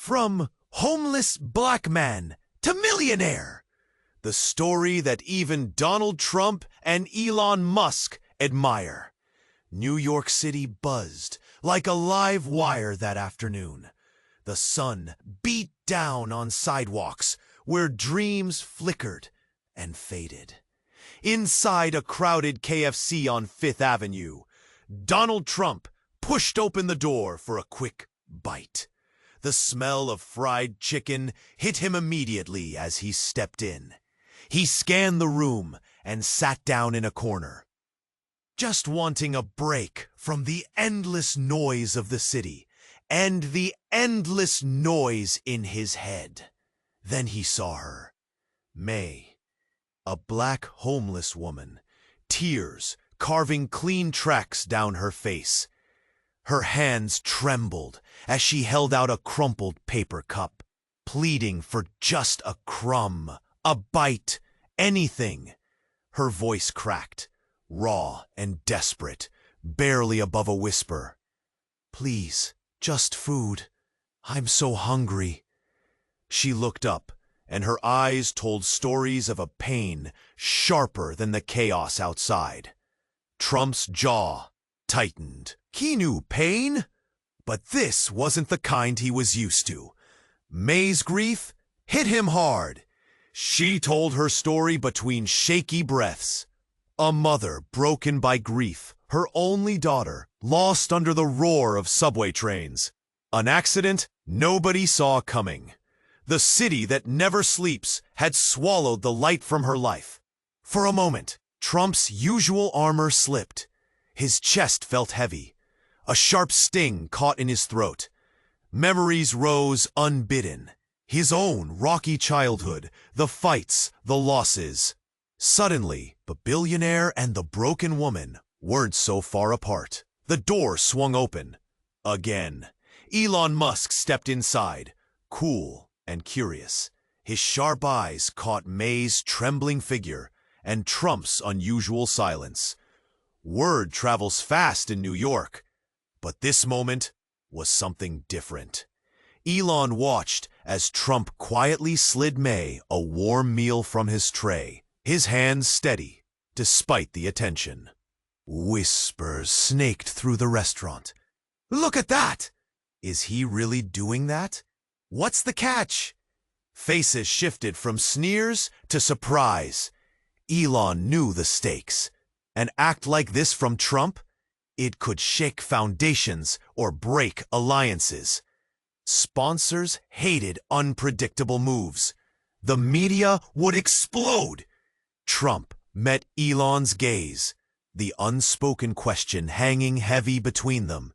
From homeless black man to millionaire. The story that even Donald Trump and Elon Musk admire. New York City buzzed like a live wire that afternoon. The sun beat down on sidewalks where dreams flickered and faded. Inside a crowded KFC on Fifth Avenue, Donald Trump pushed open the door for a quick bite. The smell of fried chicken hit him immediately as he stepped in. He scanned the room and sat down in a corner, just wanting a break from the endless noise of the city and the endless noise in his head. Then he saw her, May, a black homeless woman, tears carving clean tracks down her face. Her hands trembled as she held out a crumpled paper cup, pleading for just a crumb, a bite, anything. Her voice cracked, raw and desperate, barely above a whisper. "Please, just food. I'm so hungry." She looked up, and her eyes told stories of a pain sharper than the chaos outside. Trump's jaw tightened. He knew pain, but this wasn't the kind he was used to. May's grief hit him hard. She told her story between shaky breaths. A mother broken by grief, her only daughter lost under the roar of subway trains. An accident nobody saw coming. The city that never sleeps had swallowed the light from her life. For a moment, Trump's usual armor slipped. His chest felt heavy. A sharp sting caught in his throat. Memories rose unbidden. His own rocky childhood, the fights, the losses. Suddenly, the billionaire and the broken woman weren't so far apart. The door swung open. Again. Elon Musk stepped inside, cool and curious. His sharp eyes caught May's trembling figure and Trump's unusual silence. Word travels fast in New York. But this moment was something different. Elon watched as Trump quietly slid May a warm meal from his tray, his hands steady, despite the attention. Whispers snaked through the restaurant. "Look at that! Is he really doing that? What's the catch?" Faces shifted from sneers to surprise. Elon knew the stakes. An act like this from Trump? It could shake foundations or break alliances. Sponsors hated unpredictable moves. The media would explode. Trump met Elon's gaze, the unspoken question hanging heavy between them.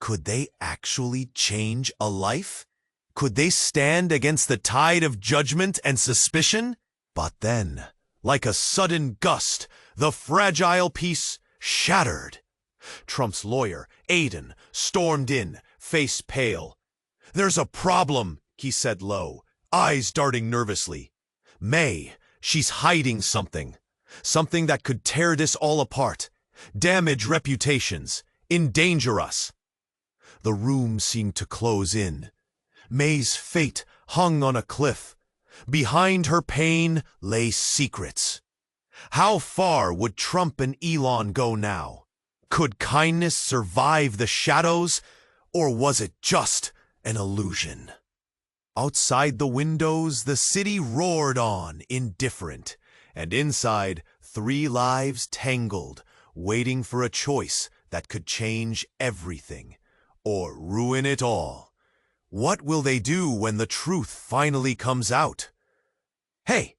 Could they actually change a life? Could they stand against the tide of judgment and suspicion? But then, like a sudden gust, the fragile peace shattered. Trump's lawyer, Aiden, stormed in, face pale. "There's a problem," he said low, eyes darting nervously. "May, she's hiding something. Something that could tear this all apart, damage reputations, endanger us." The room seemed to close in. May's fate hung on a cliff. Behind her pain lay secrets. How far would Trump and Elon go now? Could kindness survive the shadows, or was it just an illusion? Outside the windows, the city roared on, indifferent, and inside, 3 lives tangled, waiting for a choice that could change everything, or ruin it all. What will they do when the truth finally comes out? Hey,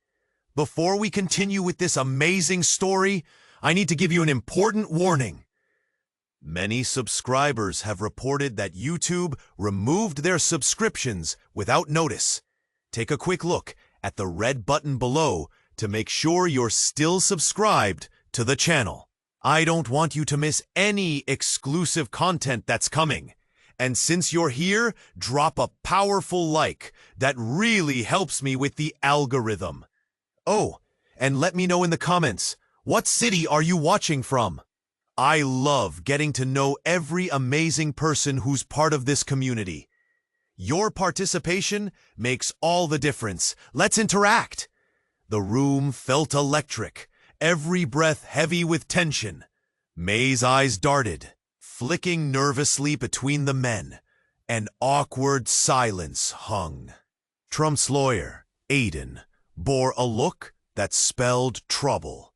before we continue with this amazing story, I need to give you an important warning. Many subscribers have reported that YouTube removed their subscriptions without notice. Take a quick look at the red button below to make sure you're still subscribed to the channel. I don't want you to miss any exclusive content that's coming. And since you're here, drop a powerful like. That really helps me with the algorithm. Oh, and let me know in the comments, what city are you watching from? I love getting to know every amazing person who's part of this community. Your participation makes all the difference. Let's interact." The room felt electric, every breath heavy with tension. May's eyes darted, flicking nervously between the men. An awkward silence hung. Trump's lawyer, Aiden, bore a look that spelled trouble.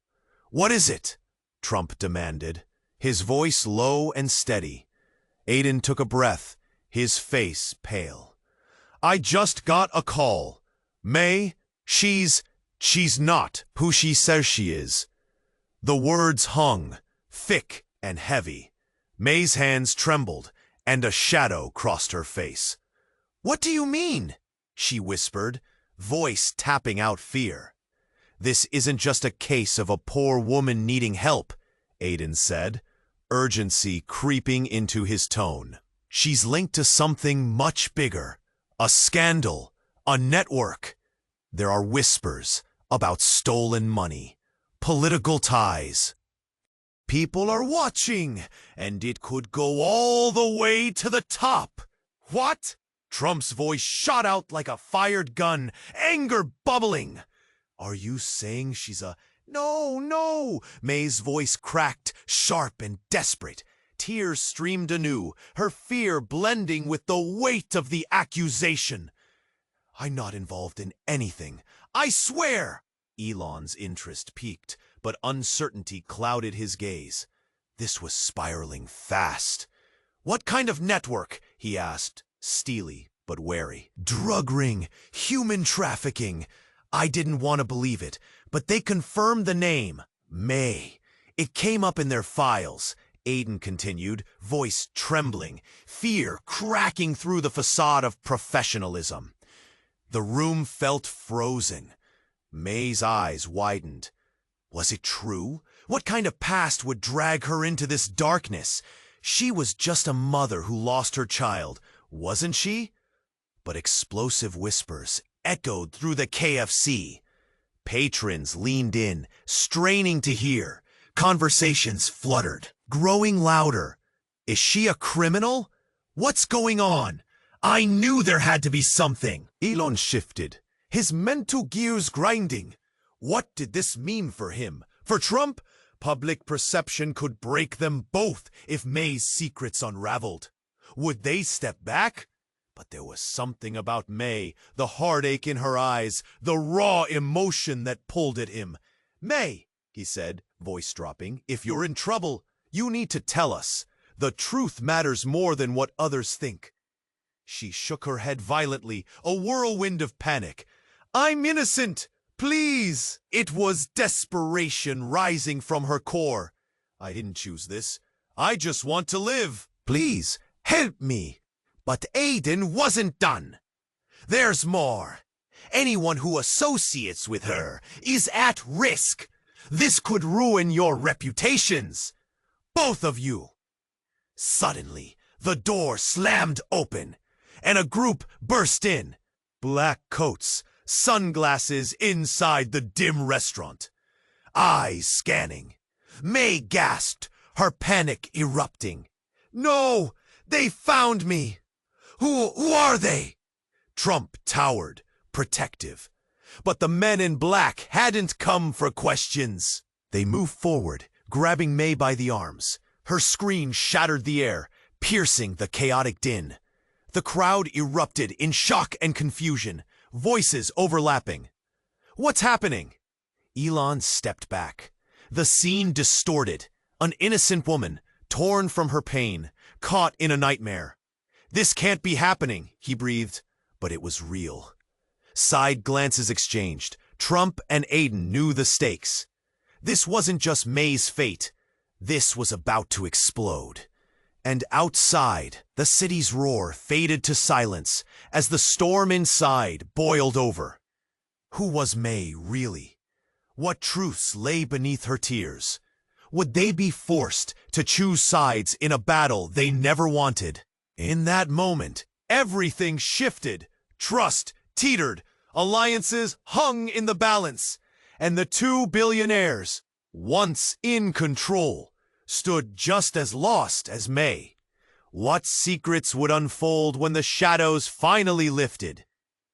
"What is it?" Trump demanded, his voice low and steady. Aiden took a breath, his face pale. "I just got a call. May, she's not who she says she is." The words hung, thick and heavy. May's hands trembled, and a shadow crossed her face. "What do you mean?" she whispered, voice tapping out fear. "This isn't just a case of a poor woman needing help," Aiden said, urgency creeping into his tone. "She's linked to something much bigger, a scandal, a network. There are whispers about stolen money, political ties. People are watching, and it could go all the way to the top." "What?" Trump's voice shot out like a fired gun, anger bubbling. "Are you saying she's a—" "No, no!" May's voice cracked, sharp and desperate. Tears streamed anew, her fear blending with the weight of the accusation. "I'm not involved in anything. I swear!" Elon's interest peaked, but uncertainty clouded his gaze. This was spiraling fast. "What kind of network?" he asked, steely but wary. "Drug ring, human trafficking." I didn't want to believe it, but they confirmed the name, May. "It came up in their files," Aiden continued, voice trembling, fear cracking through the facade of professionalism. The room felt frozen. May's eyes widened. Was it true? What kind of past would drag her into this darkness? She was just a mother who lost her child, wasn't she? But explosive whispers echoed through the KFC. Patrons leaned in, straining to hear. Conversations fluttered, growing louder. "Is she a criminal? What's going on? I knew there had to be something." Elon shifted, his mental gears grinding. What did this mean for him? For Trump? Public perception could break them both if May's secrets unraveled. Would they step back? But there was something about May, the heartache in her eyes, the raw emotion that pulled at him. "May," he said, voice dropping, "if you're in trouble, you need to tell us. The truth matters more than what others think." She shook her head violently, a whirlwind of panic. "I'm innocent! Please!" It was desperation rising from her core. "I didn't choose this. I just want to live. Please, help me." But Aiden wasn't done. "There's more. Anyone who associates with her is at risk. This could ruin your reputations. Both of you." Suddenly, the door slammed open, and a group burst in. Black coats, sunglasses inside the dim restaurant. Eyes scanning. May gasped, her panic erupting. "No! They found me! Who are they?" Trump towered, protective. But the men in black hadn't come for questions. They moved forward, grabbing May by the arms. Her scream shattered the air, piercing the chaotic din. The crowd erupted in shock and confusion, voices overlapping. "What's happening?" Elon stepped back. The scene distorted. An innocent woman, torn from her pain, caught in a nightmare. "This can't be happening," he breathed, but it was real. Side glances exchanged. Trump and Aiden knew the stakes. This wasn't just May's fate. This was about to explode. And outside, the city's roar faded to silence as the storm inside boiled over. Who was May, really? What truths lay beneath her tears? Would they be forced to choose sides in a battle they never wanted? In that moment, everything shifted. Trust teetered. Alliances hung in the balance. And the two billionaires, once in control, stood just as lost as May. What secrets would unfold when the shadows finally lifted?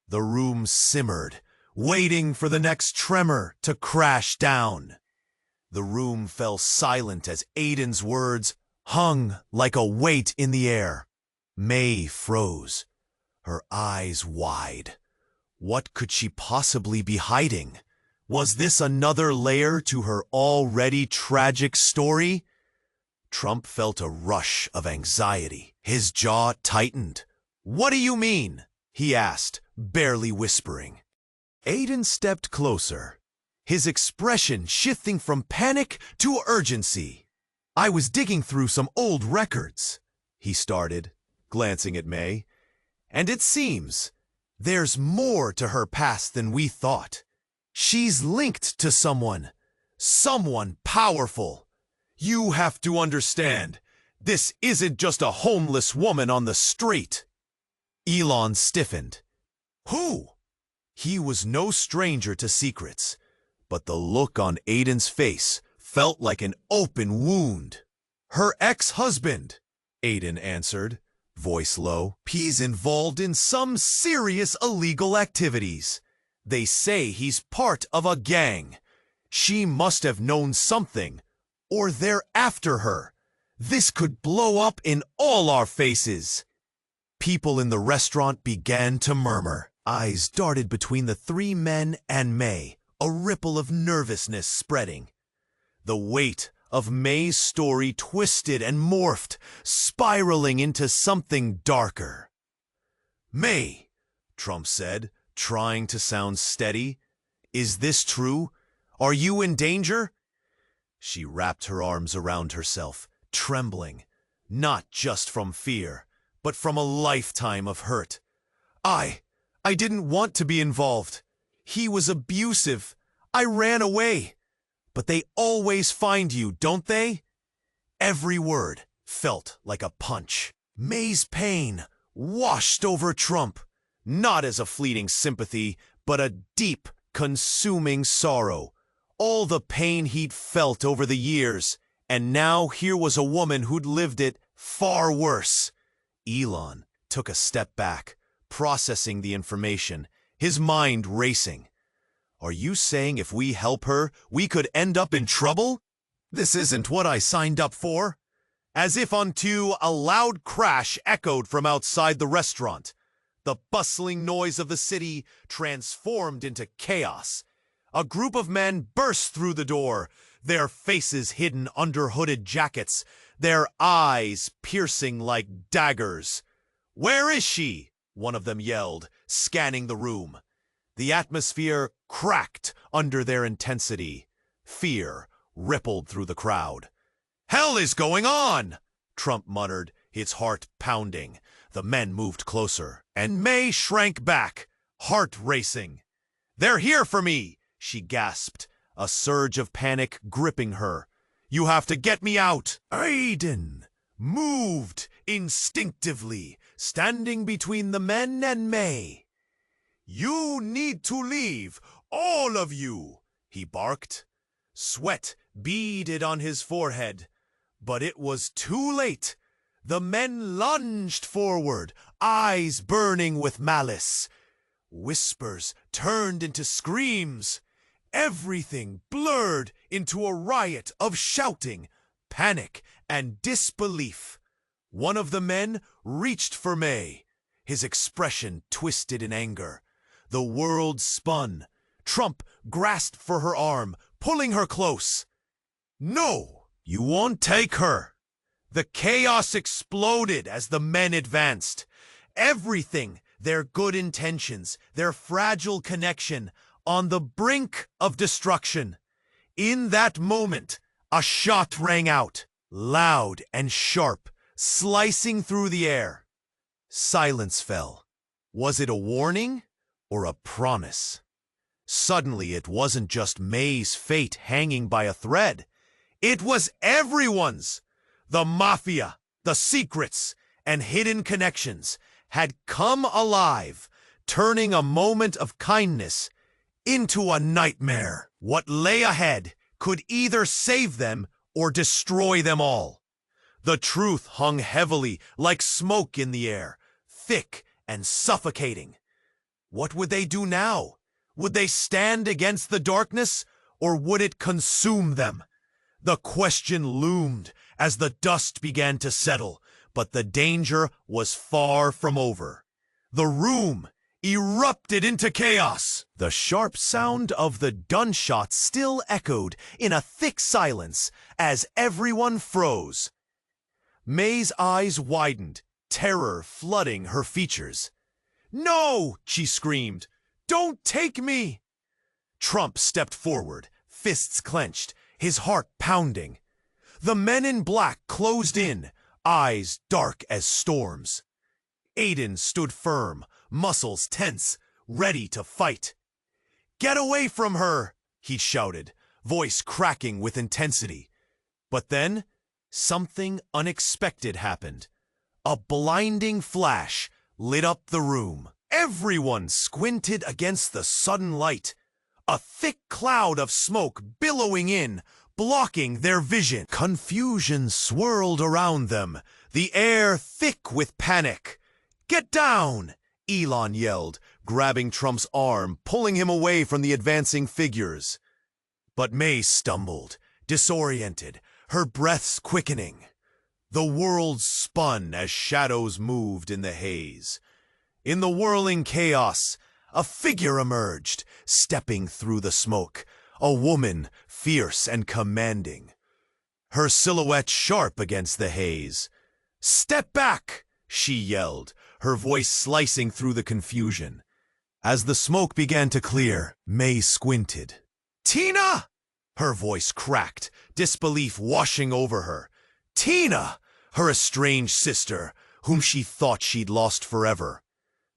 The room simmered, waiting for the next tremor to crash down. The room fell silent as Aiden's words hung like a weight in the air. May froze, her eyes wide. What could she possibly be hiding? Was this another layer to her already tragic story? Trump felt a rush of anxiety. His jaw tightened. "What do you mean?" he asked, barely whispering. Aiden stepped closer, his expression shifting from panic to urgency. "I was digging through some old records," he started, glancing at May, "and it seems there's more to her past than we thought. She's linked to someone powerful. You have to understand, this isn't just a homeless woman on the street." Elon stiffened. Who? He was no stranger to secrets, but the look on Aiden's face felt like an open wound. "Her ex-husband," Aiden answered, voice low. "He's involved in some serious illegal activities. They say he's part of a gang. She must have known something, or they're after her. This could blow up in all our faces." People in the restaurant began to murmur. Eyes darted between the three men and May, a ripple of nervousness spreading. The weight of May's story twisted and morphed, spiraling into something darker. "May," Trump said, trying to sound steady, "is this true? Are you in danger?" She wrapped her arms around herself, trembling, not just from fear, but from a lifetime of hurt. I didn't want to be involved. He was abusive. I ran away. But they always find you, don't they?" Every word felt like a punch. May's pain washed over Trump, not as a fleeting sympathy, but a deep, consuming sorrow. All the pain he'd felt over the years, and now here was a woman who'd lived it far worse. Elon took a step back, processing the information, his mind racing. "Are you saying if we help her, we could end up in trouble? This isn't what I signed up for." As if unto a loud crash echoed from outside the restaurant. The bustling noise of the city transformed into chaos. A group of men burst through the door, their faces hidden under hooded jackets, their eyes piercing like daggers. "Where is she?" one of them yelled, scanning the room. The atmosphere cracked under their intensity. Fear rippled through the crowd. "Hell is going on?" Trump muttered, his heart pounding. The men moved closer, and May shrank back, heart racing. "They're here for me," she gasped, a surge of panic gripping her. "You have to get me out." Aiden moved instinctively, standing between the men and May. "You need to leave, all of you," he barked. Sweat beaded on his forehead, but it was too late. The men lunged forward, eyes burning with malice. Whispers turned into screams. Everything blurred into a riot of shouting, panic, and disbelief. One of the men reached for May, his expression twisted in anger. The world spun. Trump grasped for her arm, pulling her close. "No, you won't take her." The chaos exploded as the men advanced. Everything, their good intentions, their fragile connection, on the brink of destruction. In that moment, a shot rang out, loud and sharp, slicing through the air. Silence fell. Was it a warning or a promise? Suddenly, it wasn't just May's fate hanging by a thread. It was everyone's. The mafia, the secrets, and hidden connections had come alive, turning a moment of kindness into a nightmare. What lay ahead could either save them or destroy them all. The truth hung heavily like smoke in the air, thick and suffocating. What would they do now? Would they stand against the darkness, or would it consume them? The question loomed as the dust began to settle, but the danger was far from over. The room erupted into chaos. The sharp sound of the gunshots still echoed in a thick silence as everyone froze. May's eyes widened, terror flooding her features. "No!" she screamed. "Don't take me!" Trump stepped forward, fists clenched, his heart pounding. The men in black closed in, eyes dark as storms. Aiden stood firm, muscles tense, ready to fight. "Get away from her!" he shouted, voice cracking with intensity. But then, something unexpected happened. A blinding flash lit up the room. Everyone squinted against the sudden light. A thick cloud of smoke billowing in, blocking their vision. Confusion swirled around them, the air thick with panic. "Get down!" Elon yelled, grabbing Trump's arm, pulling him away from the advancing figures. But May stumbled, disoriented, her breaths quickening. The world spun as shadows moved in the haze. In the whirling chaos, a figure emerged, stepping through the smoke, a woman fierce and commanding. Her silhouette sharp against the haze. "Step back!" she yelled, her voice slicing through the confusion. As the smoke began to clear, May squinted. "Tina!" Her voice cracked, disbelief washing over her. Tina! Her estranged sister, whom she thought she'd lost forever.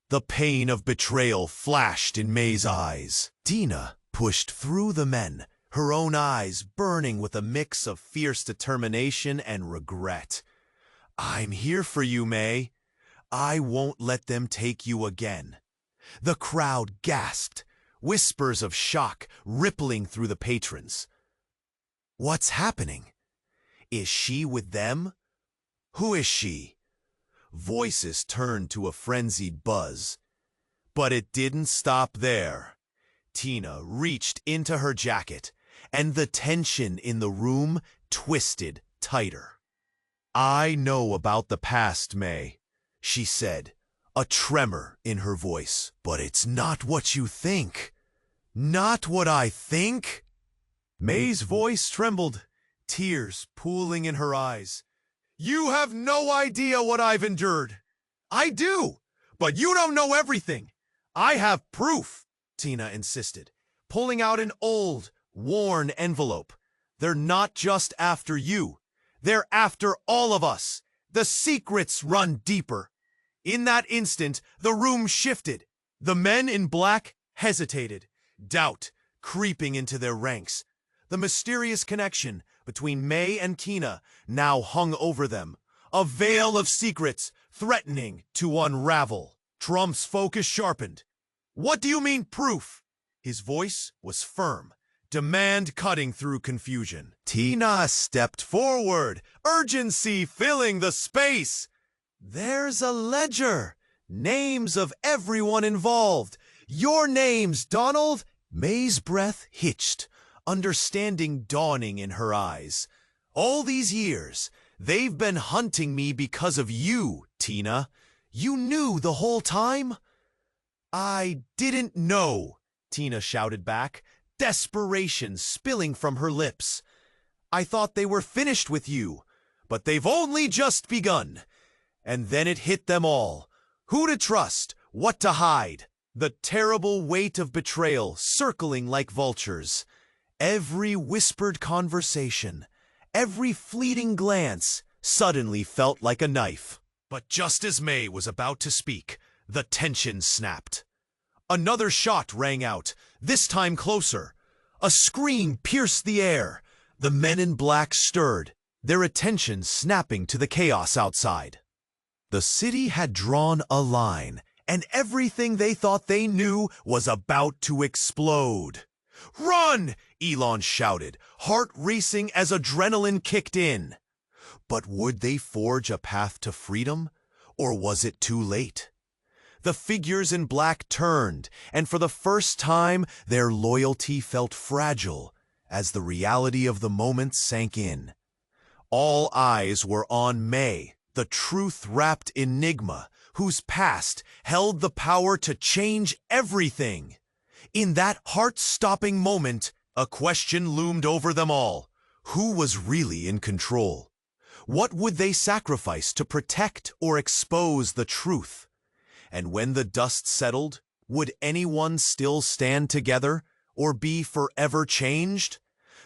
The pain of betrayal flashed in May's eyes. Tina pushed through the men, her own eyes burning with a mix of fierce determination and regret. "I'm here for you, May. I won't let them take you again." The crowd gasped, whispers of shock rippling through the patrons. What's happening? Is she with them? Who is she? Voices turned to a frenzied buzz. But it didn't stop there. Tina reached into her jacket, and the tension in the room twisted tighter. "I know about the past, May," she said, a tremor in her voice. "But it's not what you think." "Not what I think?" May's voice trembled, tears pooling in her eyes. "You have no idea what I've endured." "I do, but you don't know everything." "I have proof," Tina insisted, pulling out an old, worn envelope. "They're not just after you. They're after all of us. The secrets run deeper." In that instant, the room shifted. The men in black hesitated, doubt creeping into their ranks. The mysterious connection between May and Tina now hung over them, a veil of secrets threatening to unravel. Trump's focus sharpened. "What do you mean, proof?" His voice was firm, demand cutting through confusion. Tina stepped forward, urgency filling the space. "There's a ledger, names of everyone involved. Your names, Donald." May's breath hitched, understanding dawning in her eyes. "All these years, they've been hunting me because of you, Tina. You knew the whole time?" "I didn't know," Tina shouted back, desperation spilling from her lips. "I thought they were finished with you, but they've only just begun." And then it hit them all. Who to trust, what to hide. The terrible weight of betrayal circling like vultures. Every whispered conversation, every fleeting glance suddenly felt like a knife. But just as May was about to speak, the tension snapped. Another shot rang out, this time closer. A scream pierced the air. The men in black stirred, their attention snapping to the chaos outside. The city had drawn a line, and everything they thought they knew was about to explode. "Run!" Elon shouted, heart racing as adrenaline kicked in. But would they forge a path to freedom, or was it too late? The figures in black turned, and for the first time their loyalty felt fragile as the reality of the moment sank in. All eyes were on May, the truth-wrapped enigma, whose past held the power to change everything. In that heart-stopping moment, a question loomed over them all. Who was really in control? What would they sacrifice to protect or expose the truth? And when the dust settled, would anyone still stand together or be forever changed?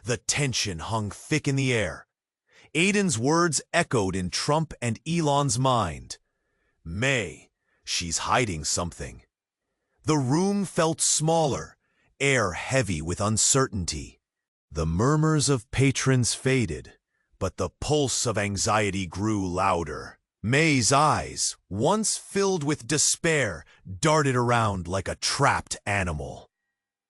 The tension hung thick in the air. Aiden's words echoed in Trump and Elon's mind. May, she's hiding something. The room felt smaller, air heavy with uncertainty. The murmurs of patrons faded, but the pulse of anxiety grew louder. May's eyes, once filled with despair, darted around like a trapped animal.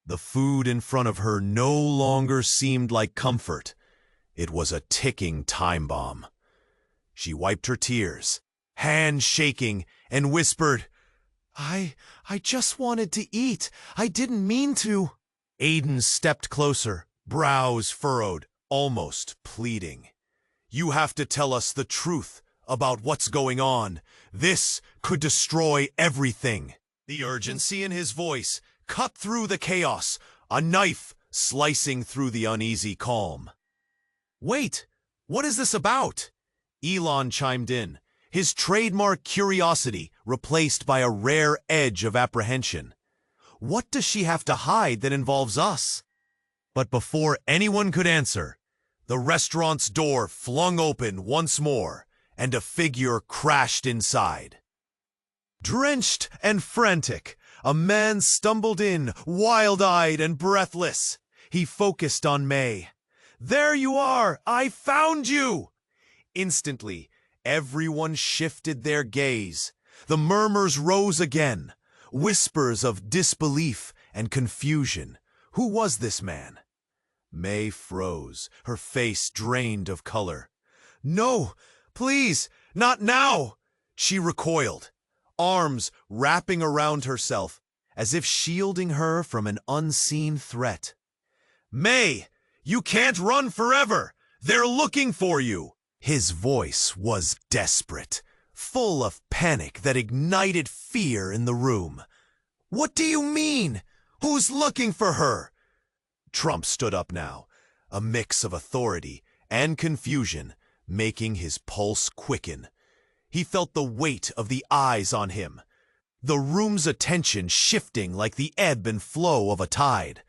The food in front of her no longer seemed like comfort. It was a ticking time bomb. She wiped her tears, hands shaking, and whispered, I just wanted to eat. I didn't mean to. Aiden stepped closer, brows furrowed, almost pleading. You have to tell us the truth about what's going on. This could destroy everything. The urgency in his voice cut through the chaos, a knife slicing through the uneasy calm. Wait, what is this about? Elon chimed in, his trademark curiosity replaced by a rare edge of apprehension. What does she have to hide that involves us? But before anyone could answer, the restaurant's door flung open once more, and a figure crashed inside. Drenched and frantic, a man stumbled in, wild-eyed and breathless. He focused on May. There you are! I found you! Instantly, everyone shifted their gaze. The murmurs rose again, whispers of disbelief and confusion. Who was this man? May froze, her face drained of color. No, please, not now! She recoiled, arms wrapping around herself, as if shielding her from an unseen threat. May, you can't run forever! They're looking for you! His voice was desperate, full of panic that ignited fear in the room. What do you mean? Who's looking for her? Trump stood up now, a mix of authority and confusion making his pulse quicken. He felt the weight of the eyes on him, the room's attention shifting like the ebb and flow of a tide.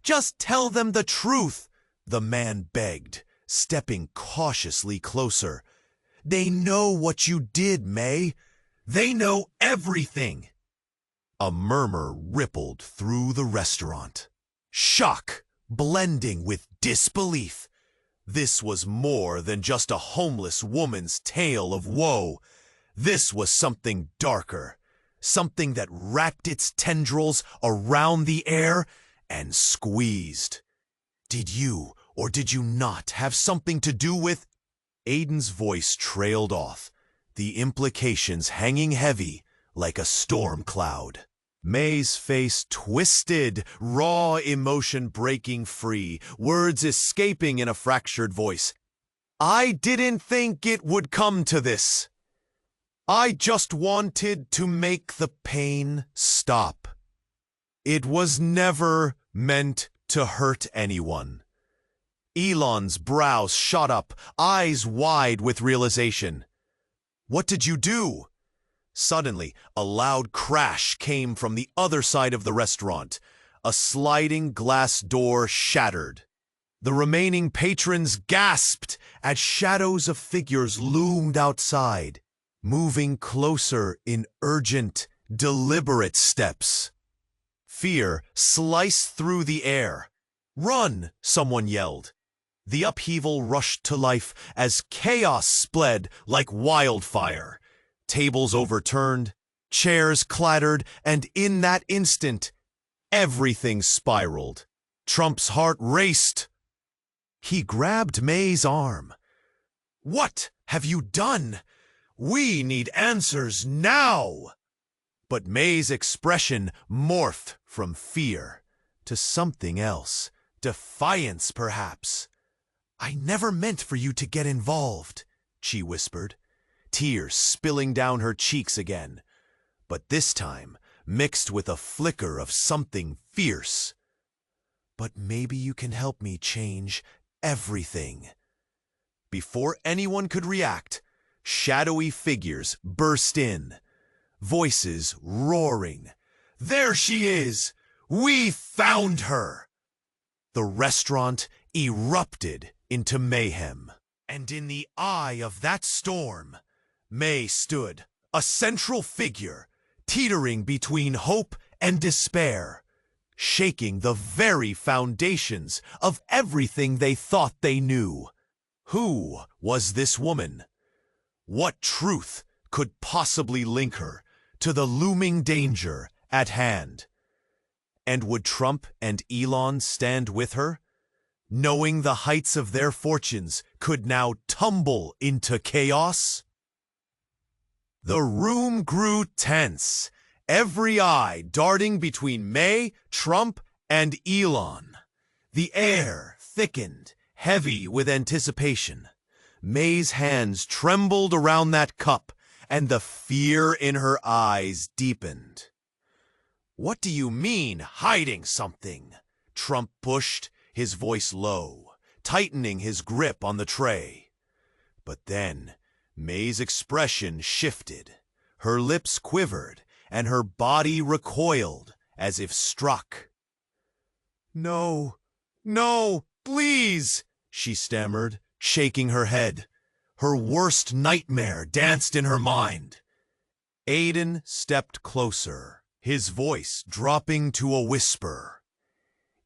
Just tell them the truth, the man begged, stepping cautiously closer. They know what you did, May. They know everything. A murmur rippled through the restaurant. Shock blending with disbelief. This was more than just a homeless woman's tale of woe. This was something darker, something that wrapped its tendrils around the air and squeezed. Did you or did you not have something to do with? Aiden's voice trailed off, the implications hanging heavy like a storm cloud. May's face twisted, raw emotion breaking free, words escaping in a fractured voice. I didn't think it would come to this. I just wanted to make the pain stop. It was never meant to hurt anyone. Elon's brows shot up, eyes wide with realization. What did you do? Suddenly, a loud crash came from the other side of the restaurant. A sliding glass door shattered. The remaining patrons gasped as shadows of figures loomed outside, moving closer in urgent, deliberate steps. Fear sliced through the air. Run, someone yelled. The upheaval rushed to life as chaos spread like wildfire. Tables overturned, chairs clattered, and in that instant, everything spiraled. Trump's heart raced. He grabbed May's arm. What have you done? We need answers now! But May's expression morphed from fear to something else. Defiance, perhaps. I never meant for you to get involved, she whispered, tears spilling down her cheeks again, but this time mixed with a flicker of something fierce. But maybe you can help me change everything. Before anyone could react, shadowy figures burst in, voices roaring. There she is! We found her! The restaurant erupted into mayhem. And in the eye of that storm, May stood, a central figure, teetering between hope and despair, shaking the very foundations of everything they thought they knew. Who was this woman? What truth could possibly link her to the looming danger at hand? And would Trump and Elon stand with her, knowing the heights of their fortunes could now tumble into chaos? The room grew tense, every eye darting between May, Trump, and Elon. The air thickened, heavy with anticipation. May's hands trembled around that cup, and the fear in her eyes deepened. What do you mean, hiding something? Trump pushed, his voice low, tightening his grip on the tray. But then, May's expression shifted. Her lips quivered, and her body recoiled, as if struck. No, please, she stammered, shaking her head. Her worst nightmare danced in her mind. Aiden stepped closer, his voice dropping to a whisper.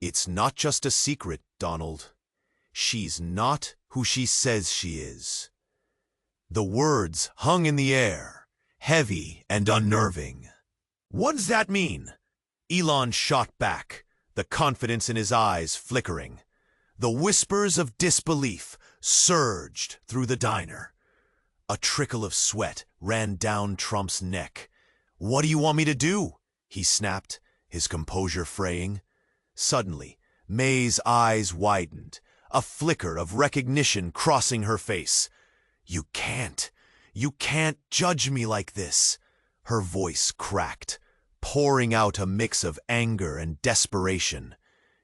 It's not just a secret, Donald. She's not who she says she is. The words hung in the air, heavy and unnerving. What does that mean? Elon shot back, the confidence in his eyes flickering. The whispers of disbelief surged through the diner. A trickle of sweat ran down Trump's neck. What do you want me to do? He snapped, his composure fraying. Suddenly, May's eyes widened, a flicker of recognition crossing her face. You can't judge me like this. Her voice cracked, pouring out a mix of anger and desperation.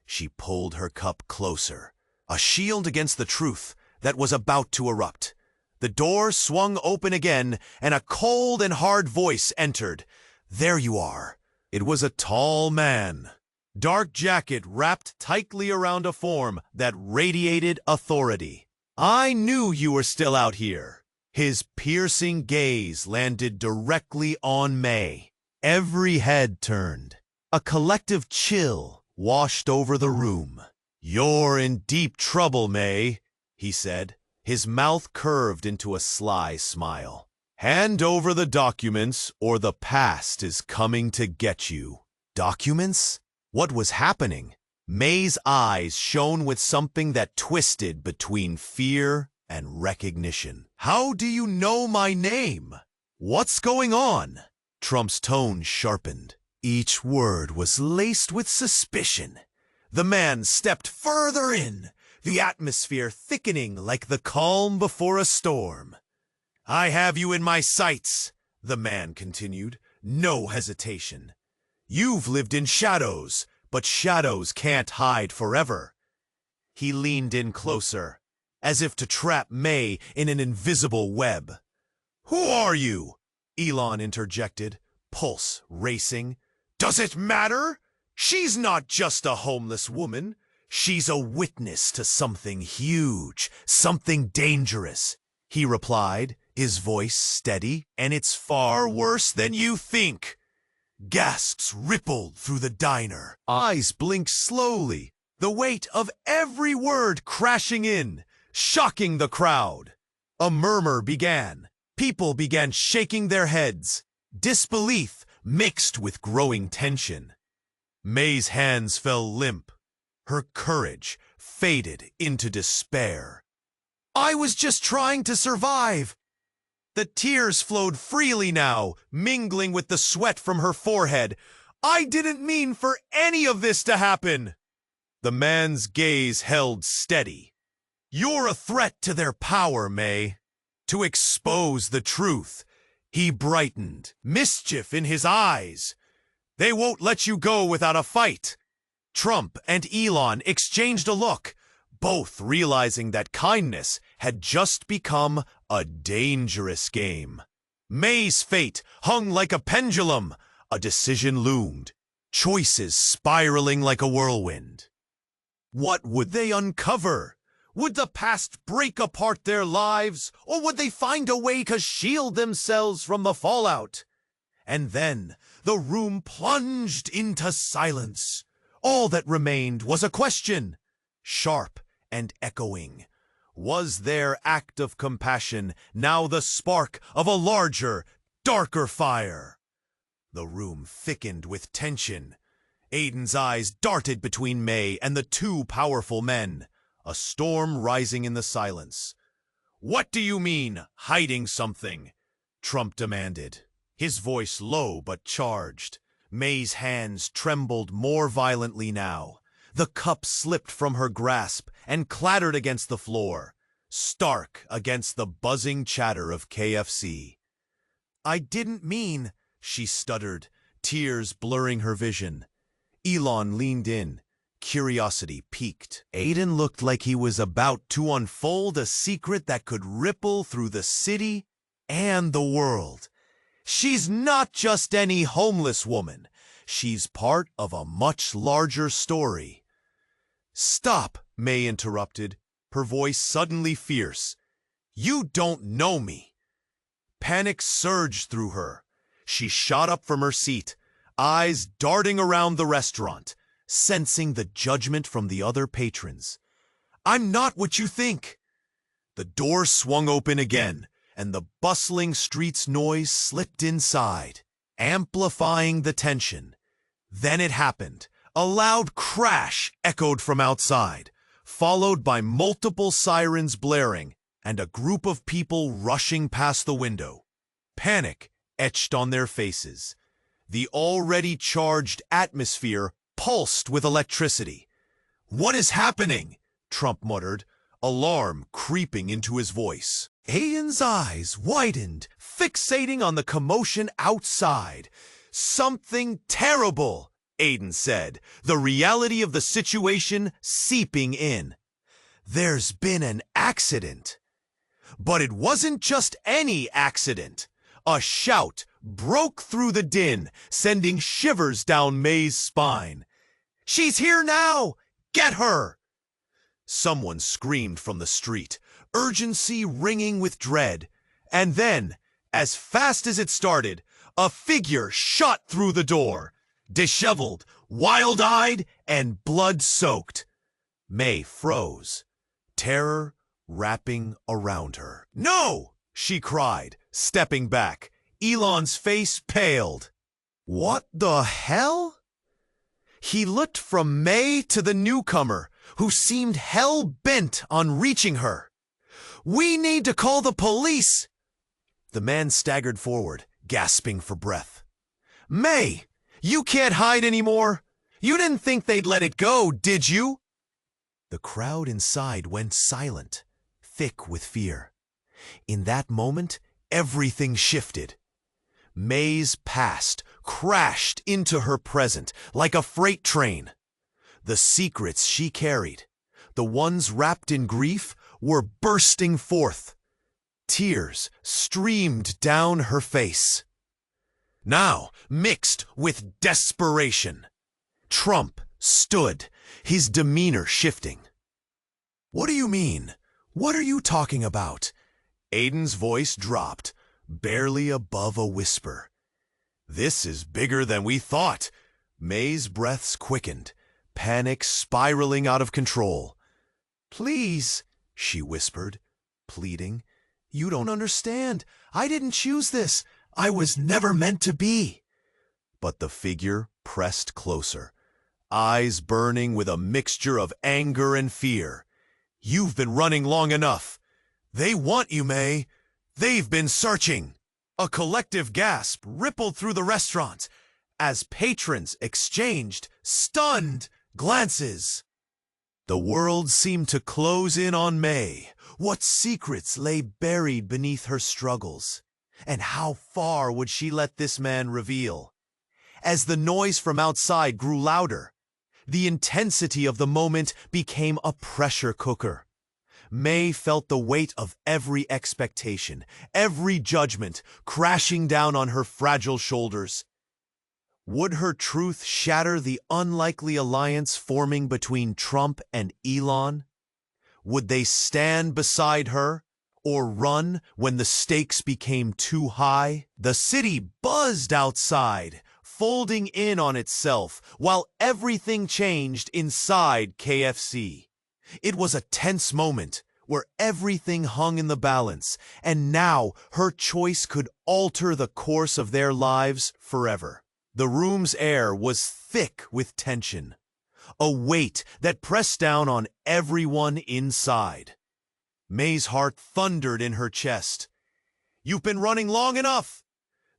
She pulled her cup closer, a shield against the truth that was about to erupt. The door swung open again, and a cold and hard voice entered. There you are. It was a tall man. Dark jacket wrapped tightly around a form that radiated authority. I knew you were still out here. His piercing gaze landed directly on May. Every head turned. A collective chill washed over the room. You're in deep trouble, May, he said, his mouth curved into a sly smile. Hand over the documents or the past is coming to get you. Documents? What was happening? May's eyes shone with something that twisted between fear and recognition. How do you know my name? What's going on? Trump's tone sharpened. Each word was laced with suspicion. The man stepped further in, the atmosphere thickening like the calm before a storm. I have you in my sights, the man continued, no hesitation. You've lived in shadows, but shadows can't hide forever. He leaned in closer, as if to trap May in an invisible web. Who are you? Elon interjected, pulse racing. Does it matter? She's not just a homeless woman. She's a witness to something huge, something dangerous, he replied, his voice steady. And it's far worse than you think. Gasps rippled through the diner. Eyes blinked slowly, the weight of every word crashing in, shocking the crowd. A murmur began. People began shaking their heads, disbelief mixed with growing tension. May's hands fell limp. Her courage faded into despair. I was just trying to survive. The tears flowed freely now, mingling with the sweat from her forehead. I didn't mean for any of this to happen. The man's gaze held steady. You're a threat to their power, May. To expose the truth. He brightened, mischief in his eyes. They won't let you go without a fight. Trump and Elon exchanged a look, both realizing that kindness had just become a dangerous game. May's fate hung like a pendulum. A decision loomed, choices spiraling like a whirlwind. What would they uncover? Would the past break apart their lives, or would they find a way to shield themselves from the fallout? And then the room plunged into silence. All that remained was a question, sharp and echoing. Was their act of compassion now the spark of a larger, darker fire? The room thickened with tension. Aiden's eyes darted between May and the two powerful men, a storm rising in the silence. What do you mean, hiding something? Trump demanded, his voice low but charged. May's hands trembled more violently now. The cup slipped from her grasp and clattered against the floor, stark against the buzzing chatter of KFC. I didn't mean, she stuttered, tears blurring her vision. Elon leaned in, curiosity piqued. Aiden looked like he was about to unfold a secret that could ripple through the city and the world. She's not just any homeless woman. She's part of a much larger story. Stop, May interrupted, her voice suddenly fierce. You don't know me. Panic surged through her. She shot up from her seat, eyes darting around the restaurant, sensing the judgment from the other patrons. I'm not what you think. The door swung open again, and the bustling street's noise slipped inside, amplifying the tension. Then it happened. A loud crash echoed from outside, followed by multiple sirens blaring and a group of people rushing past the window. Panic etched on their faces. The already charged atmosphere pulsed with electricity. What is happening? Trump muttered, alarm creeping into his voice. Aiden's eyes widened, fixating on the commotion outside. Something terrible, Aiden said, the reality of the situation seeping in. There's been an accident. But it wasn't just any accident. A shout broke through the din, sending shivers down May's spine. She's here now! Get her! Someone screamed from the street, urgency ringing with dread. And then, as fast as it started, a figure shot through the door, disheveled, wild-eyed, and blood-soaked. May froze, terror wrapping around her. No! She cried, stepping back. Elon's face paled. What the hell? He looked from May to the newcomer, who seemed hell-bent on reaching her. We need to call the police! The man staggered forward, gasping for breath. May, you can't hide anymore. You didn't think they'd let it go, did you? The crowd inside went silent, thick with fear. In that moment, everything shifted. May's past crashed into her present like a freight train. The secrets she carried, the ones wrapped in grief, were bursting forth. Tears streamed down her face. Now, mixed with desperation, Trump stood, his demeanor shifting. What do you mean? What are you talking about? Aiden's voice dropped, barely above a whisper. This is bigger than we thought. May's breaths quickened, panic spiraling out of control. Please, she whispered, pleading. You don't understand. I didn't choose this. I was never meant to be. But the figure pressed closer, eyes burning with a mixture of anger and fear. You've been running long enough. They want you, May. They've been searching. A collective gasp rippled through the restaurant as patrons exchanged stunned glances. The world seemed to close in on May. What secrets lay buried beneath her struggles? And how far would she let this man reveal? As the noise from outside grew louder, the intensity of the moment became a pressure cooker. May felt the weight of every expectation, every judgment crashing down on her fragile shoulders. Would her truth shatter the unlikely alliance forming between Trump and Elon? Would they stand beside her or run when the stakes became too high? The city buzzed outside, folding in on itself while everything changed inside KFC. It was a tense moment where everything hung in the balance, and now her choice could alter the course of their lives forever. The room's air was thick with tension, a weight that pressed down on everyone inside. May's heart thundered in her chest. "You've been running long enough.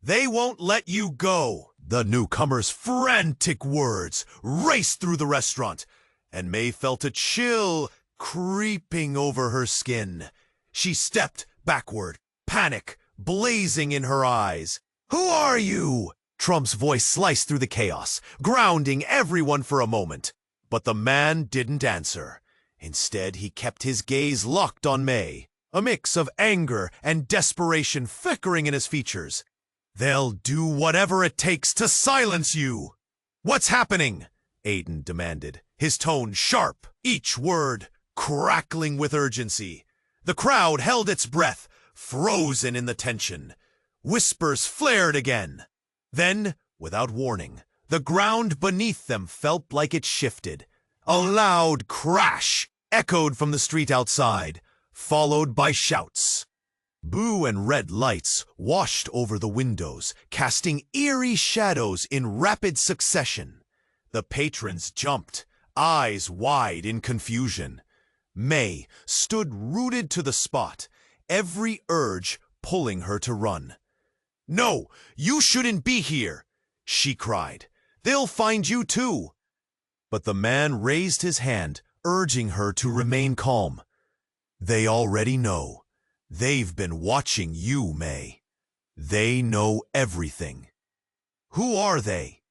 They won't let you go." The newcomer's frantic words raced through the restaurant, and May felt a chill creeping over her skin. She stepped backward, panic blazing in her eyes. "Who are you?" Trump's voice sliced through the chaos, grounding everyone for a moment. But the man didn't answer. Instead, he kept his gaze locked on May, a mix of anger and desperation flickering in his features. "They'll do whatever it takes to silence you." "What's happening?" Aiden demanded, his tone sharp, each word crackling with urgency. The crowd held its breath, frozen in the tension. Whispers flared again. Then, without warning, the ground beneath them felt like it shifted. A loud crash echoed from the street outside, followed by shouts. Blue and red lights washed over the windows, casting eerie shadows in rapid succession. The patrons jumped, eyes wide in confusion. May stood rooted to the spot, every urge pulling her to run. "No, you shouldn't be here," she cried. "They'll find you too." But the man raised his hand, urging her to remain calm. "They already know. They've been watching you, May. They know everything." "Who are they?"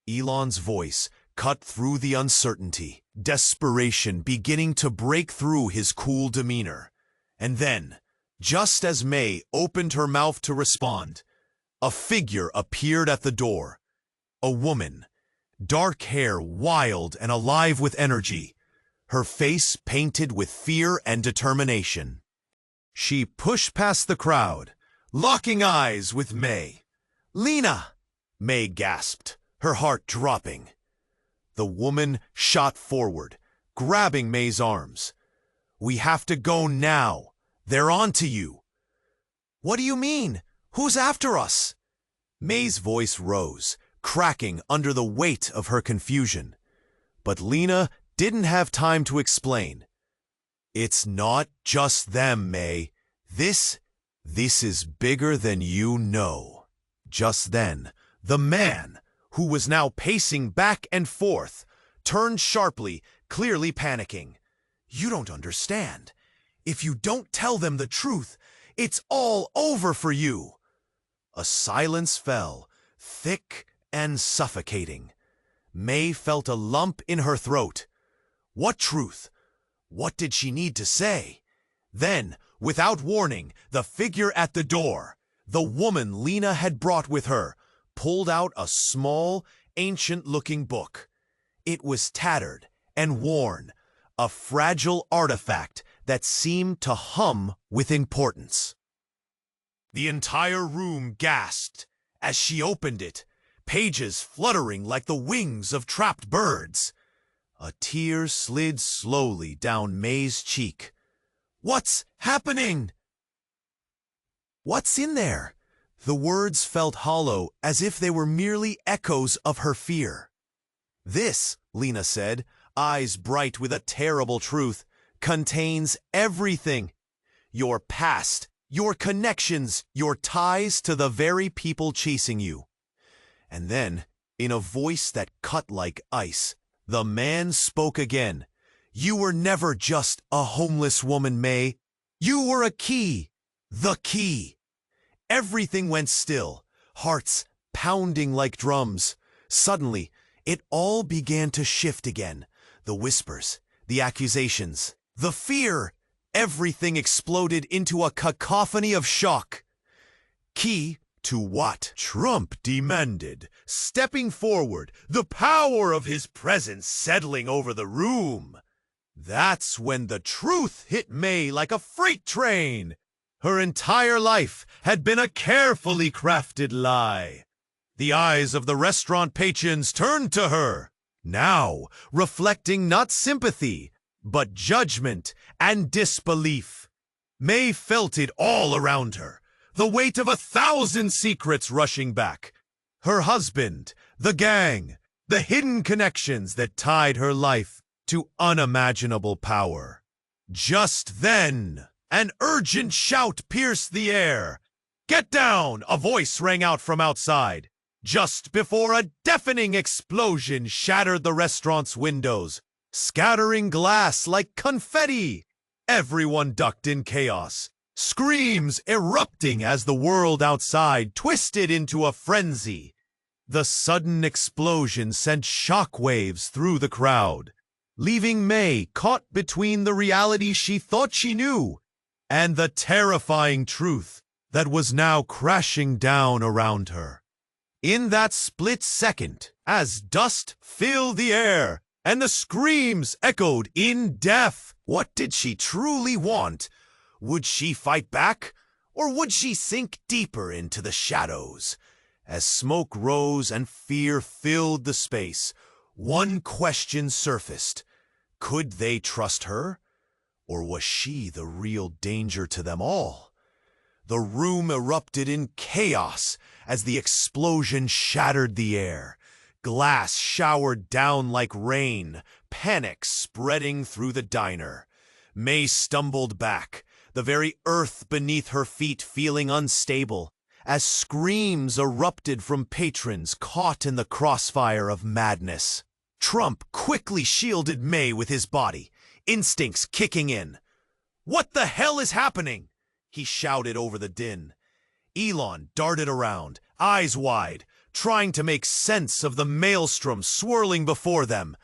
Elon's voice cut through the uncertainty, desperation beginning to break through his cool demeanor. And then, just as May opened her mouth to respond, a figure appeared at the door. A woman, dark hair wild and alive with energy, her face painted with fear and determination. She pushed past the crowd, locking eyes with May. "Lena!" May gasped, her heart dropping. The woman shot forward, grabbing May's arms. "We have to go now. They're on to you." "What do you mean? Who's after us?" May's voice rose, cracking under the weight of her confusion. But Lena didn't have time to explain. "It's not just them, May. This is bigger than you know." Just then, the man, who was now pacing back and forth, turned sharply, clearly panicking. "You don't understand. If you don't tell them the truth, it's all over for you." A silence fell, thick and suffocating. May felt a lump in her throat. What truth? What did she need to say? Then, without warning, the figure at the door, the woman Lena had brought with her, pulled out a small, ancient-looking book. It was tattered and worn, a fragile artifact that seemed to hum with importance. The entire room gasped as she opened it, pages fluttering like the wings of trapped birds. A tear slid slowly down May's cheek. "What's happening?" "What's in there?" The words felt hollow, as if they were merely echoes of her fear. "This," Lena said, eyes bright with a terrible truth, "contains everything. your past, your connections, your ties to the very people chasing you. And then, in a voice that cut like ice, the man spoke again. You were never just a homeless woman, May. You were a key. The key. Everything went still, hearts pounding like drums. Suddenly, it all began to shift again. The whispers, the accusations, the fear. Everything exploded into a cacophony of shock. Key to what? Trump demanded, stepping forward, the power of his presence settling over the room. That's when the truth hit May like a freight train. Her entire life had been a carefully crafted lie. The eyes of the restaurant patrons turned to her, now reflecting not sympathy, but judgment and disbelief. May felt it all around her, the weight of 1,000 secrets rushing back. Her husband, the gang, the hidden connections that tied her life to unimaginable power. Just then, an urgent shout pierced the air. "Get down!" a voice rang out from outside. Just before a deafening explosion shattered the restaurant's windows, scattering glass like confetti. Everyone ducked in chaos, screams erupting as the world outside twisted into a frenzy. The sudden explosion sent shockwaves through the crowd, leaving May caught between the reality she thought she knew and the terrifying truth that was now crashing down around her. In that split second, as dust filled the air and the screams echoed in death, what did she truly want? Would she fight back, or would she sink deeper into the shadows? As smoke rose and fear filled the space, one question surfaced. Could they trust her? Or was she the real danger to them all? The room erupted in chaos as the explosion shattered the air. Glass showered down like rain, panic spreading through the diner. May stumbled back, the very earth beneath her feet feeling unstable, as screams erupted from patrons caught in the crossfire of madness. Trump quickly shielded May with his body, instincts kicking in. "What the hell is happening?" he shouted over the din. Elon darted around, eyes wide, trying to make sense of the maelstrom swirling before them.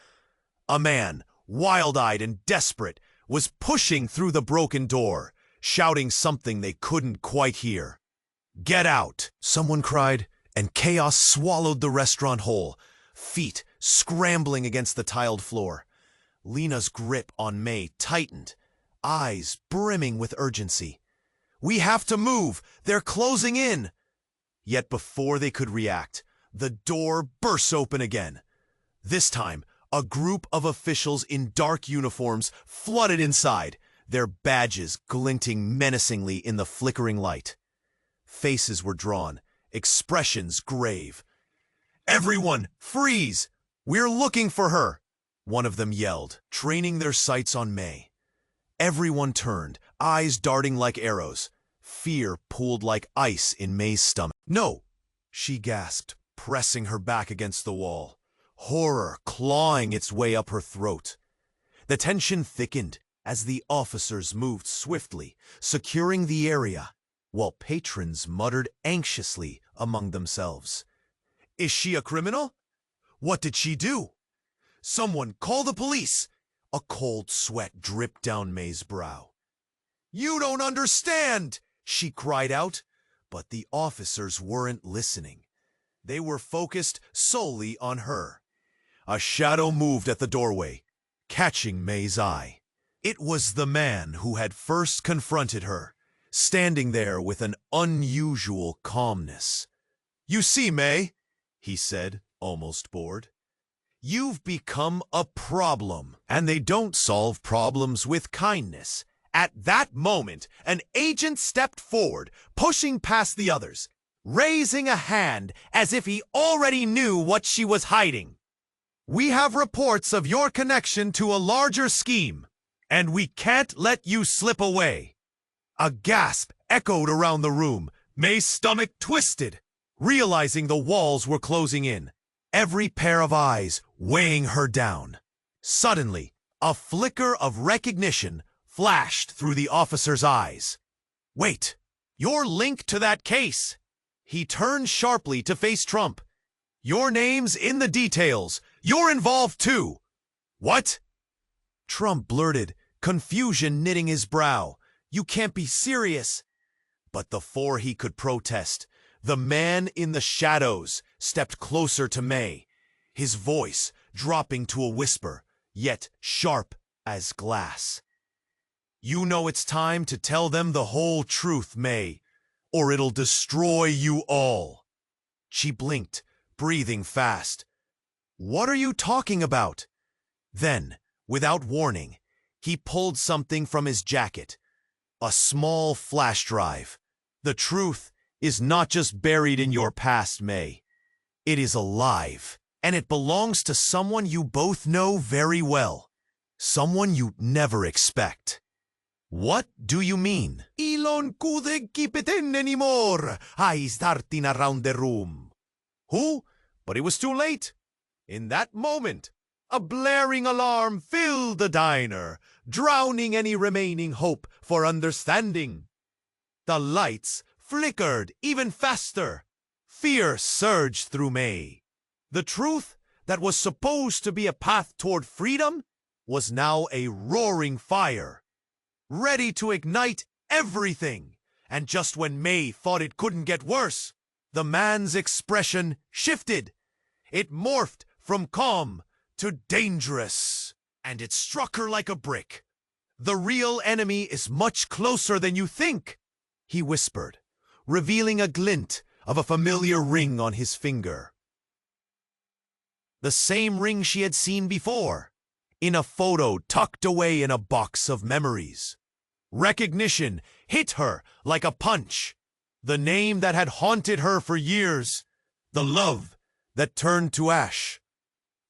A man, wild-eyed and desperate, was pushing through the broken door, shouting something they couldn't quite hear. "Get out!" someone cried, and chaos swallowed the restaurant whole, feet scrambling against the tiled floor. Lena's grip on May tightened, eyes brimming with urgency. "We have to move! They're closing in!" Yet before they could react, the door burst open again. This time, a group of officials in dark uniforms flooded inside, their badges glinting menacingly in the flickering light. Faces were drawn, expressions grave. "Everyone, freeze! We're looking for her!" one of them yelled, training their sights on May. Everyone turned, eyes darting like arrows. Fear pooled like ice in May's stomach. "No!" she gasped, pressing her back against the wall, horror clawing its way up her throat. The tension thickened as the officers moved swiftly, securing the area, while patrons muttered anxiously among themselves. "Is she a criminal? What did she do? Someone call the police!" A cold sweat dripped down May's brow. "You don't understand!" she cried out, but the officers weren't listening. They were focused solely on her. A shadow moved at the doorway, catching May's eye. It was the man who had first confronted her, standing there with an unusual calmness. "You see, May," he said, almost bored, "you've become a problem, and they don't solve problems with kindness." At that moment, an agent stepped forward, pushing past the others, raising a hand as if he already knew what she was hiding. "We have reports of your connection to a larger scheme, and we can't let you slip away." A gasp echoed around the room. May's stomach twisted, realizing the walls were closing in, every pair of eyes weighing her down. Suddenly, a flicker of recognition flashed through the officer's eyes. "Wait, you're linked to that case." He turned sharply to face Trump. "Your name's in the details. You're involved too." "What?" Trump blurted, confusion knitting his brow. "You can't be serious." But before he could protest, the man in the shadows stepped closer to May, his voice dropping to a whisper, yet sharp as glass. "You know it's time to tell them the whole truth, May, or it'll destroy you all." She blinked, breathing fast. "What are you talking about?" Then, without warning, he pulled something from his jacket. A small flash drive. "The truth is not just buried in your past, May. It is alive, and it belongs to someone you both know very well. Someone you'd never expect." "What do you mean?" "Elon couldn't keep it in anymore. Eyes darting around the room." "Who?" But it was too late. In that moment, a blaring alarm filled the diner, drowning any remaining hope for understanding. The lights flickered even faster. Fear surged through May. The truth that was supposed to be a path toward freedom was now a roaring fire, ready to ignite everything. And just when May thought it couldn't get worse, the man's expression shifted. It morphed from calm to dangerous, and it struck her like a brick. "The real enemy is much closer than you think," he whispered, revealing a glint of a familiar ring on his finger. The same ring she had seen before, in a photo tucked away in a box of memories. Recognition hit her like a punch. The name that had haunted her for years. The love that turned to ash.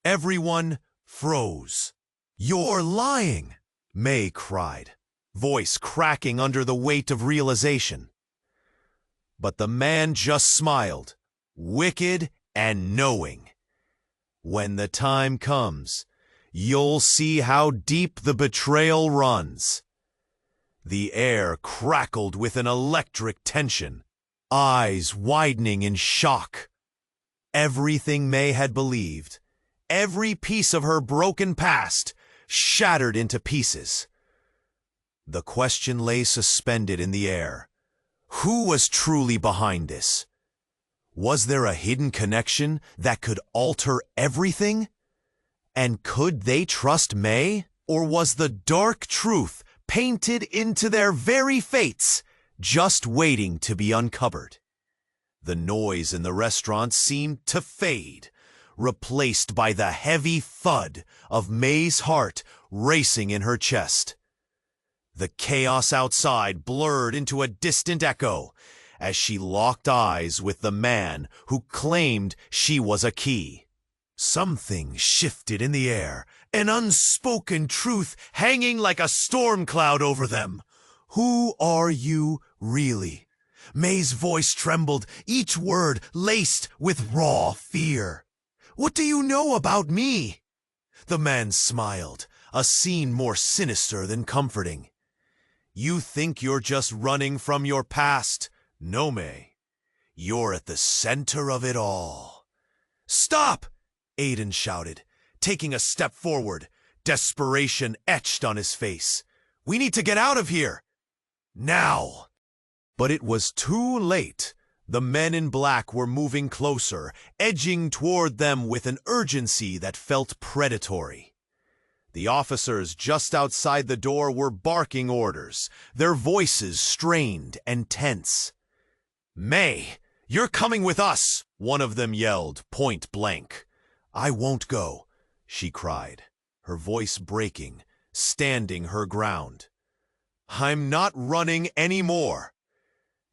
Everyone froze. "You're lying," May cried, voice cracking under the weight of realization. But the man just smiled, wicked and knowing. "When the time comes, you'll see how deep the betrayal runs." The air crackled with an electric tension, eyes widening in shock. Everything May had believed, every piece of her broken past, shattered into pieces. The question lay suspended in the air. Who was truly behind this? Was there a hidden connection that could alter everything? And could they trust May? Or was the dark truth painted into their very fates, just waiting to be uncovered? The noise in the restaurant seemed to fade, replaced by the heavy thud of May's heart racing in her chest. The chaos outside blurred into a distant echo as she locked eyes with the man who claimed she was a key. Something shifted in the air, an unspoken truth hanging like a storm cloud over them. "Who are you really?" May's voice trembled, each word laced with raw fear. "What do you know about me?" The man smiled, a scene more sinister than comforting. "You think you're just running from your past? No, May. You're at the center of it all." "Stop!" Aiden shouted, taking a step forward, desperation etched on his face. "We need to get out of here. Now!" But it was too late. The men in black were moving closer, edging toward them with an urgency that felt predatory. The officers just outside the door were barking orders, their voices strained and tense. "May, you're coming with us," one of them yelled, point blank. "I won't go," she cried, her voice breaking, standing her ground. "I'm not running anymore."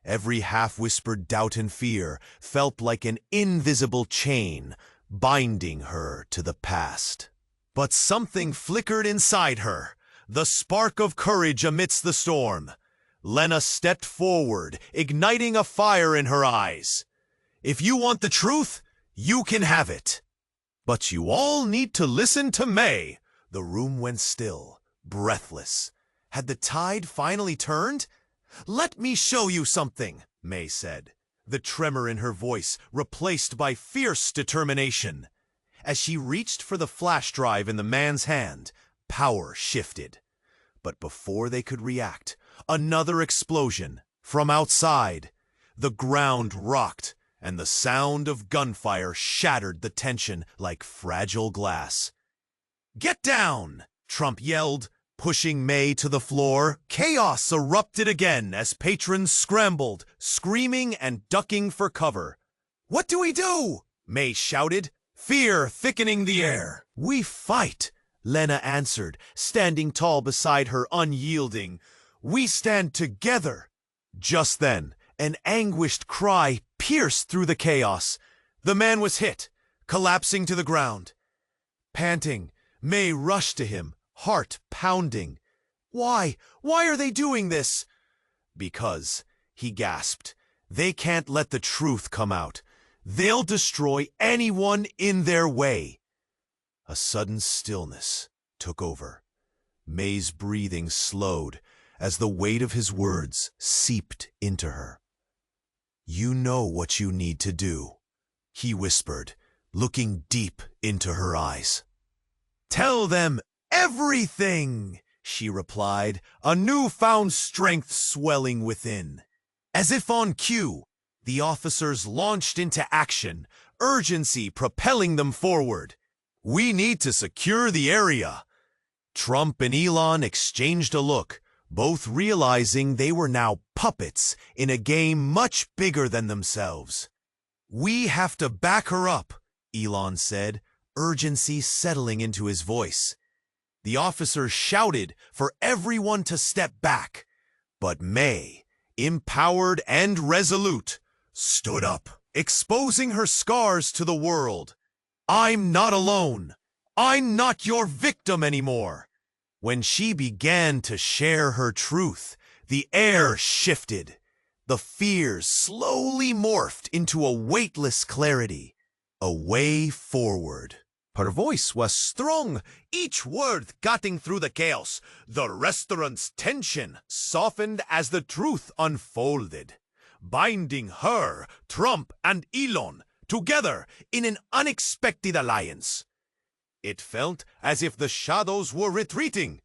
Every half-whispered doubt and fear felt like an invisible chain binding her to the past. But something flickered inside her, the spark of courage amidst the storm. Lena stepped forward, igniting a fire in her eyes. If you want the truth, you can have it. But you all need to listen to May. The room went still, breathless. Had the tide finally turned? Let me show you something, May said, the tremor in her voice replaced by fierce determination. As she reached for the flash drive in the man's hand, power shifted. But before they could react, another explosion from outside. The ground rocked, and the sound of gunfire shattered the tension like fragile glass. "Get down!" Trump yelled, pushing May to the floor. Chaos erupted again as patrons scrambled, screaming and ducking for cover. "What do we do?" May shouted, fear thickening the air. "We fight," Lena answered, standing tall beside her, unyielding. "We stand together." Just then, an anguished cry pierced through the chaos. The man was hit, collapsing to the ground. Panting, May rushed to him, heart pounding. Why are they doing this?" "Because," he gasped, "they can't let the truth come out. They'll destroy anyone in their way." A sudden stillness took over. May's breathing slowed as the weight of his words seeped into her. "You know what you need to do," he whispered, looking deep into her eyes. "Tell them everything," she replied, a newfound strength swelling within. As if on cue, the officers launched into action, urgency propelling them forward. "We need to secure the area." Trump and Elon exchanged a look, both realizing they were now puppets in a game much bigger than themselves. "We have to back her up," Elon said, urgency settling into his voice. The officers shouted for everyone to step back, but May, empowered and resolute, stood up, exposing her scars to the world. "I'm not alone. I'm not your victim anymore." When she began to share her truth, the air shifted. The fears slowly morphed into a weightless clarity, a way forward. Her voice was strong, each word cutting through the chaos. The restaurant's tension softened as the truth unfolded, binding her, Trump, and Elon together in an unexpected alliance. It felt as if the shadows were retreating,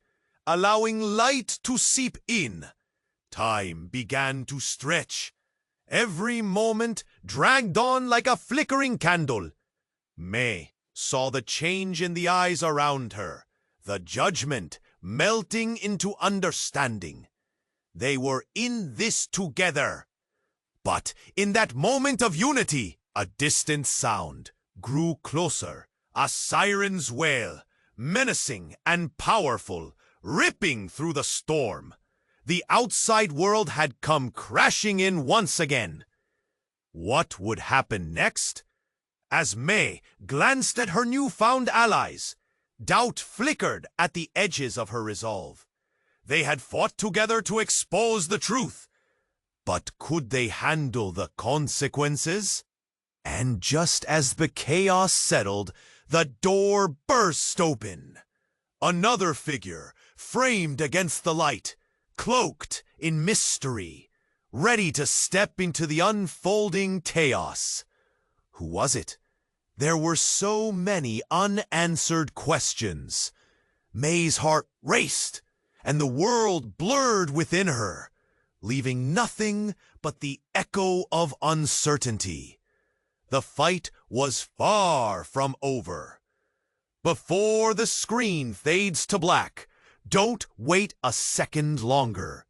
allowing light to seep in. Time began to stretch. Every moment dragged on like a flickering candle. May saw the change in the eyes around her, the judgment melting into understanding. They were in this together. But in that moment of unity, a distant sound grew closer, a siren's wail, menacing and powerful, ripping through the storm. The outside world had come crashing in once again. What would happen next? As May glanced at her newfound allies, doubt flickered at the edges of her resolve. They had fought together to expose the truth. But could they handle the consequences? And just as the chaos settled, the door burst open. Another figure, framed against the light, cloaked in mystery, ready to step into the unfolding chaos. Who was it? There were so many unanswered questions. May's heart raced, and the world blurred within her, leaving nothing but the echo of uncertainty. The fight was far from over. Before the screen fades to black, don't wait a second longer.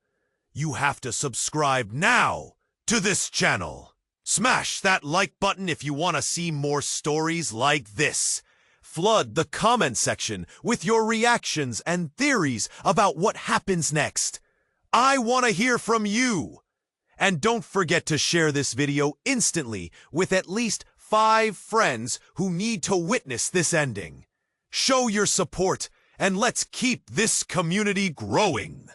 You have to subscribe now to this channel. Smash that like button if you want to see more stories like this. Flood the comment section with your reactions and theories about what happens next. I want to hear from you. And don't forget to share this video instantly with at least 5 friends who need to witness this ending. Show your support and let's keep this community growing.